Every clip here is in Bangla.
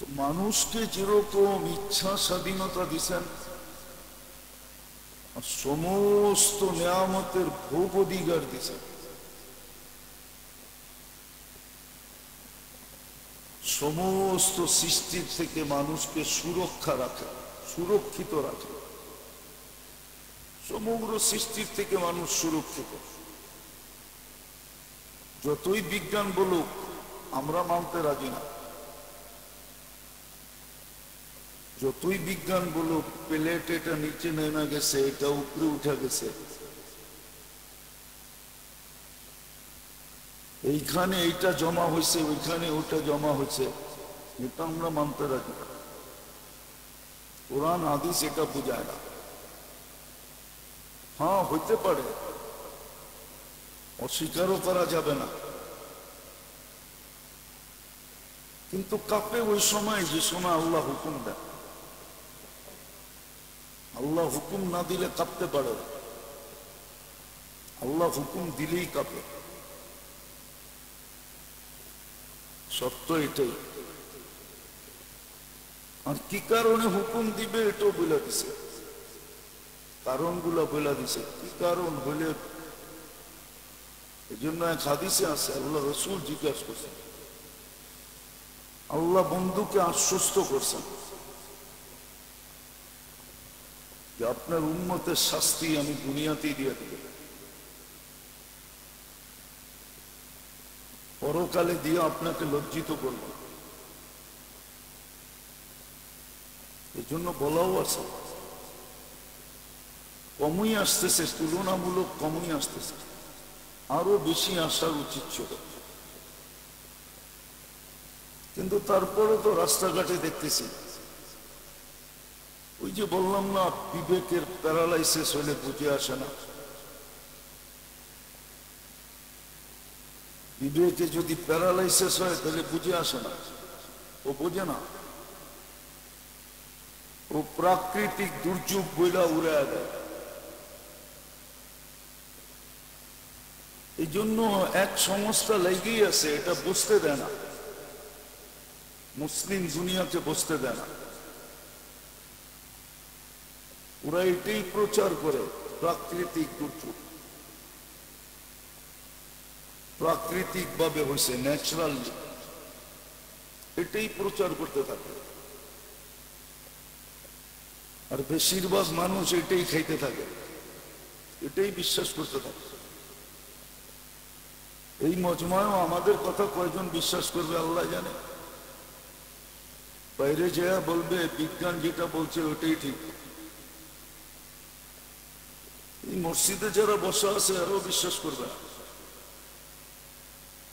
তো মানুষকে যেরকম ইচ্ছা স্বাধীনতা দিছেন, সমস্ত নিয়ামতের ভোগ অধিকার দিছেন, সমস্ত সৃষ্টির থেকে মানুষকে সুরক্ষা রাখে, সুরক্ষিত রাখে। সমগ্র সৃষ্টির থেকে মানুষ সুরক্ষিত। যতই বিজ্ঞান বলুক, আমরা মানতে রাজি না। যতই বিজ্ঞান বলুক প্লেট এটা নিচে নেমে গেছে, এটা উপরে উঠে গেছে, এইখানে এইটা জমা হয়েছে, ওইখানে ওটা জমা হয়েছে, এটা আমরা মানতে রাজি না। কোরআন হাদিস এটা বোঝায় না। হ্যাঁ, হইতে পারে, অস্বীকারও করা যাবে না, কিন্তু কাঁপে ওই সময় যে সময় আল্লাহ হুকুম দেয়। আল্লাহ হুকুম না দিলে কাঁপতে পারে, আল্লাহ হুকুম দিলেই কাঁপে। সত্য এটাই। আর কি কারণে হুকুম দিবে এটাও বলে দিছে, কারণগুলো বলে দিছে। কি কারণ হলে, এই জন্য এক হাদিসে আছে, আল্লাহ রসুল জিজ্ঞাসা করছেন, আল্লাহ বন্ধুকে আশ্বস্ত করছেন যে আপনার উম্মতের শাস্তি আমি দুনিয়াতেই দিয়ে দেব, পরকালে দিয়ে আপনাকে লজ্জিত করব। এই জন্য বলাও আছে, কমই আসতেছে, তুলনামূলক কমই আসতেছে, আরো বেশি আসার উচিত ছিল। কিন্তু তারপরে তো রাস্তাঘাটে দেখতেছি, ওই যে বললাম না, বিবেকের প্যারালাইসিস হলে বুঝে আসে না। বিবেকে যদি প্যারালাইসিস হয় তাহলে বুঝে আসে না, ও বোঝে না, ও প্রাকৃতিক দুর্যোগ বইলা উড়ে দেয়। এই জন্য এক সংস্থা লেগেই আছে, এটা বুঝতে দেয় না, মুসলিম দুনিয়াকে বুঝতে দেয় না। ওরা এটাই প্রচার করে, প্রাকৃতিক দুর্যোগ, প্রাকৃতিক ভাবে হয়েছে, ন্যাচারাল, এটাই প্রচার করতে থাকে। আর বেশিরভাগ মানুষ এটাই খাইতে থাকে, এটাই বিশ্বাস করতে থাকে। এই মজমায়ও আমাদের কথা কয়জন বিশ্বাস করবে আল্লাহ জানে। বাইরে যা বলবে বিজ্ঞান যেটা বলছে ওটাই ঠিক। এই মসজিদে যারা বসা আছে আরো বিশ্বাস করবে না,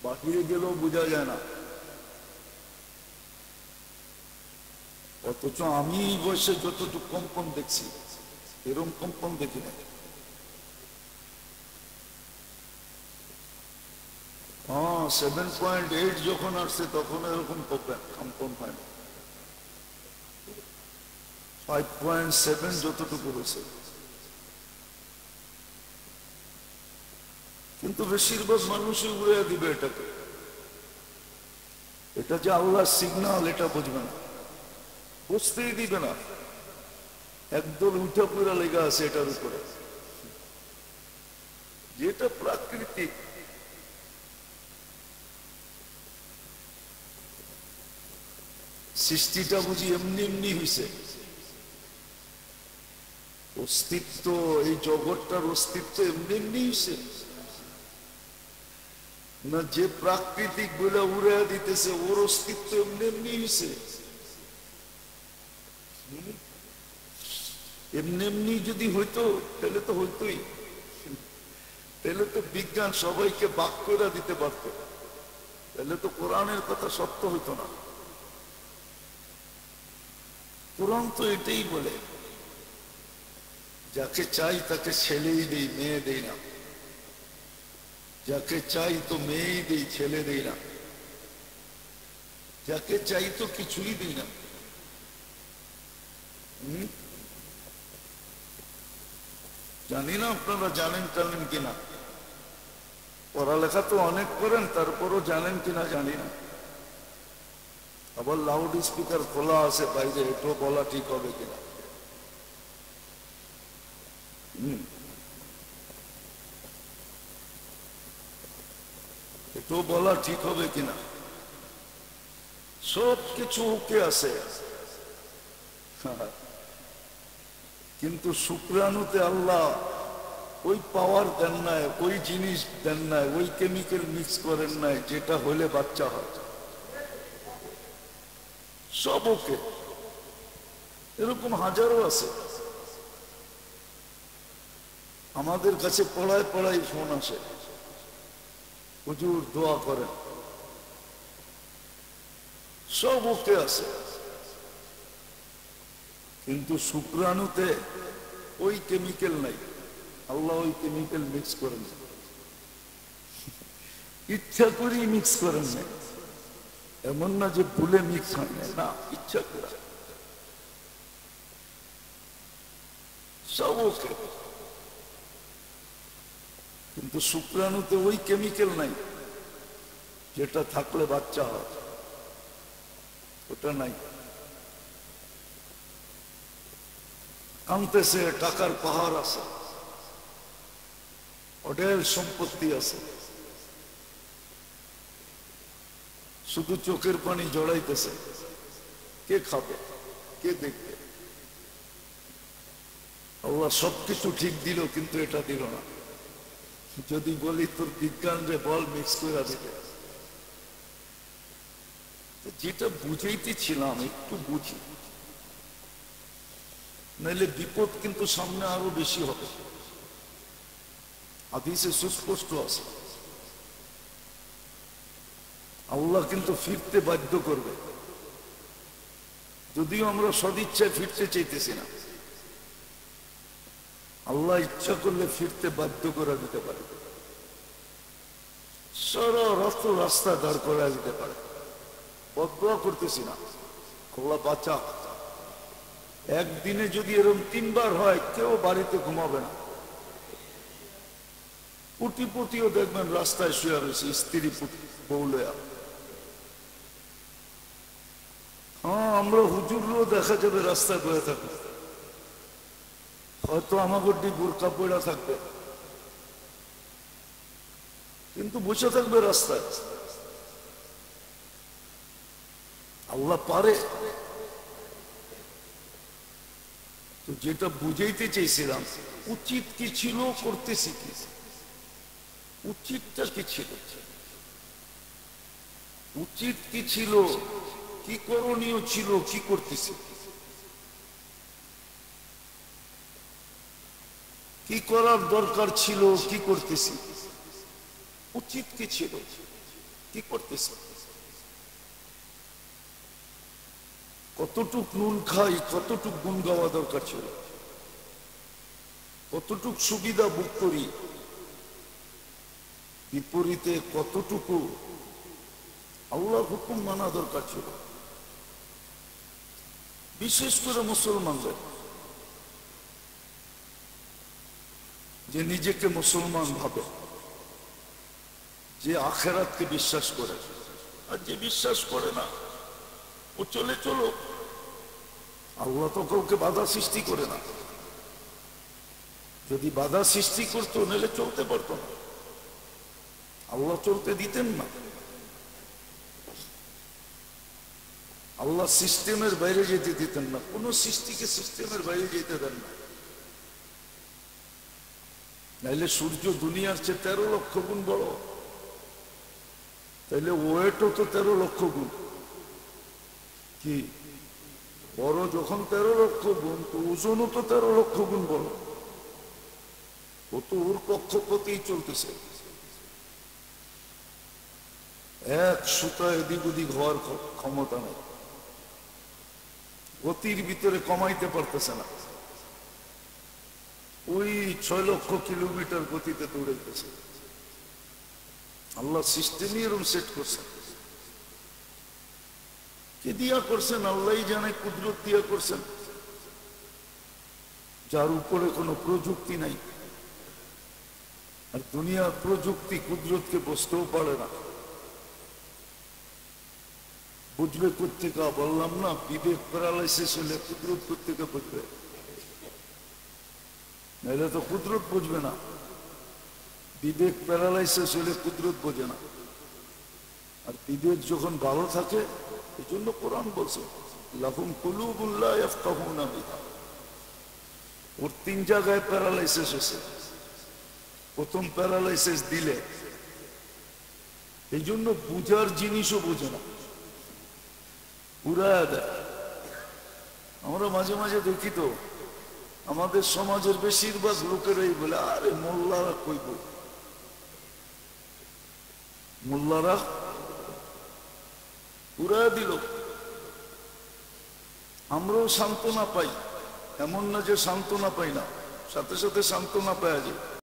বাহিরে গেলেও বোঝা যায় না। অথচ আমি এই বয়সে যতটুকু কম্পন দেখছি, এরকম কম্পন দেখি না। হ্যাঁ, 7.8 যখন আসছে তখন এরকম কম্পন হয় না। 5.7 যতটুকু হয়েছে, কিন্তু বেশিরভাগ মানুষই উড়ে দিবে এটাকে। এটা যে আল্লাহর সিগন্যাল এটা বুঝবে না, বুঝতেই দিবে না। একদল উঠা পুরা লেগে আছে এটার উপরে, যেটা প্রাকৃতিক। সৃষ্টিটা বুঝি এমনি এমনি হয়েছে, অস্তিত্ব, এই জগৎটার অস্তিত্ব এমনি এমনি হয়েছে না। যে প্রাকৃতিক বলে উড়ে দিতেছে ওর অস্তিত্ব এমনি এমনি হয়েছে। এমনি এমনি যদি হইতো তাহলে তো হইতোই, তাহলে তো বিজ্ঞান সবাইকে বাক করে দিতে পারত, তাহলে তো কোরআনের কথা সত্য হইতো না। কোরআন তো এটাই বলে, যাকে চাই তাকে ছেলেই দেই, মেয়ে দেই না। যাকে চাই তো মেয়েই দেই, ছেলে দেই না। যাকে চাই তো কিছুই দিই না। জানি না আপনারা জানেন টানেন কিনা, পড়ালেখা তো অনেক করেন, তারপরও জানেন কিনা জানি না। আবার লাউড স্পিকার খোলা আছে বাইরে, এটাও বলা ঠিক হবে কিনা। এটাও বলা ঠিক হবে কিনা। সব কিছু ওকে আছে, কিন্তু শুক্রাণুতে আল্লাহ ওই পাওয়ার দেন নাই, ওই জিনিস দেন নাই, ওই কেমিক্যাল মিক্স করেন নাই যেটা হলে বাচ্চা হয়। সব ওকে। এরকম হাজারো আছে। আমাদের কাছে পড়ায় পড়ায় ফোন আসে, হুজুর দোয়া করেন। সব ওকে আছে, কিন্তু শুক্রাণুতে ওই কেমিক্যাল নাই। আল্লাহ ওই কেমিক্যাল মিক্স করেন, ইচ্ছা করেই মিক্স করেন না। এমন না যে ভুলে মিক্স হয় না, ইচ্ছা করে সব ওকে। কিন্তু শুক্রাণুতে ওই কেমিক্যাল নাই যেটা থাকলে বাচ্চা হয়, ওটা নাই। কানতেছে, টাকার পাহাড় আছে, অঢেল সম্পত্তি আছে, শুধু চোখের পানি জড়াইতেছে। কে খাবে, কে দেখবে? আল্লাহ সবকিছু ঠিক দিল, কিন্তু এটা দিল না। যদি বলি তোর বিজ্ঞান রে বল মিক্স করে দিবে, যেটা বুঝাইতেছিলাম একটু বুঝি, নাহলে বিপদ কিন্তু সামনে আরো বেশি হবে। হাদিসে সুস্পষ্ট আছে, আল্লাহ কিন্তু ফিরতে বাধ্য করবে। যদিও আমরা সদিচ্ছায় ফিরতে চাইতেছি না, আল্লাহ ইচ্ছা করলে ফিরতে বাধ্য করে দিতে পারে। সারা রাস্তা দাঁড় করা দিতে পারে। বদদোয়া করতেছি না, আল্লাহ বাঁচা। একদিনে যদি এরকম 3 বার হয়, কেউ বাড়িতে ঘুমাবে না। কোটিপতিও দেখবেন রাস্তায় শুয়ে রয়েছে, স্ত্রী বউ লয়া। হ্যাঁ, আমরা হুজুরও দেখা যাবে রাস্তায় বয়ে থাকবে, হয়তো আমাকে বোরকা পড়া থাকবে, কিন্তু বসে থাকবে রাস্তায়। আল্লাহ পারে। তো যেটা বুঝাইতে চাইছিলাম, উচিত কি ছিল, করতেছি কি, উচিতটা কি ছিল, উচিত কি ছিল, কি করণীয় ছিল, কি করতেছি, কি করার দরকার ছিল, কি করতেছি, উচিত কি ছিল, কি করতেছি, কতটুক নুন খাই, কতটুক গুণ গাওয়া দরকার ছিল, কতটুক সুবিধা ভোগ করি, বিপরীতে কতটুকু আল্লাহর হুকুম মানা দরকার ছিল। বিশেষ করে মুসলমানদের, যে নিজেকে মুসলমান ভাবে, যে আখেরাতকে বিশ্বাস করে, আর যে বিশ্বাস করে না ও চলে চলো। আল্লাহ তো কাউকে বাধা সৃষ্টি করে না। যদি বাধা সৃষ্টি করতো, নাহলে চলতে পারতো না। আল্লাহ চলতে দিতেন না। আল্লাহ সিস্টেমের বাইরে যেতে দিতেন না, কোন সৃষ্টিকে সিস্টেমের বাইরে যেতে দেন না। নাইলে সূর্য দুনিয়ার চেয়ে 13 লক্ষ গুণ বড়, তাইলে ওয়েটও তো 13 লক্ষ গুণ। কি বড় যখন 13 লক্ষ গুণ, তো ওজনও তো 13 লক্ষ গুণ বড়। ও তো ওর কক্ষপথেই চলতেছে, এক সুতা এদিক ওদিক হওয়ার ক্ষমতা নেই, গতির ভিতরে কমাইতে পারতেছে না। ওই 6 লক্ষ কিলোমিটার গতিতে দৌড়াইতেছে। আল্লাহ সিস্টেমই এরকম সেট করছেন। কি দিয়া করছেন আল্লাহ জানে, কুদরত দিয়া করছেন, যার উপরে কোনো প্রযুক্তি নাই। আর দুনিয়ার প্রযুক্তি কুদরতকে বসতেও পারে না। বুঝবে কোথেকে? বললাম না, বিবেক প্যারালাইসিস হলে কুদরত কোথেকে বুঝবে? নাহলে তো কুদরত বুঝবে না। বিবেক প্যারালাইসিস হলে কুদরত বোঝে না। আর বিবেক যখন ভালো থাকে, এই জন্য কোরআন বলছে লাহুম কুলুবুন লা ইয়াফকাহুনা বিহা। ওর 3 জায়গায় প্যারালাইসিস হয়েছে। প্রথম প্যারালাইসিস দিলে, এই জন্য বুঝার জিনিসও বোঝে না, উড়ায় দেয়। আমরা মাঝে মাঝে দেখি তো, আমাদের সমাজের বেশিরভাগ লোকেরাই বলে, আরে মোল্লারা কই বই, মোল্লারা উড়ায় দিল। আমরাও সান্ত্বনা পাই, এমন না যে সান্ত্বনা পাই না, সাথে সাথে সান্ত্বনা পাওয়া যায়।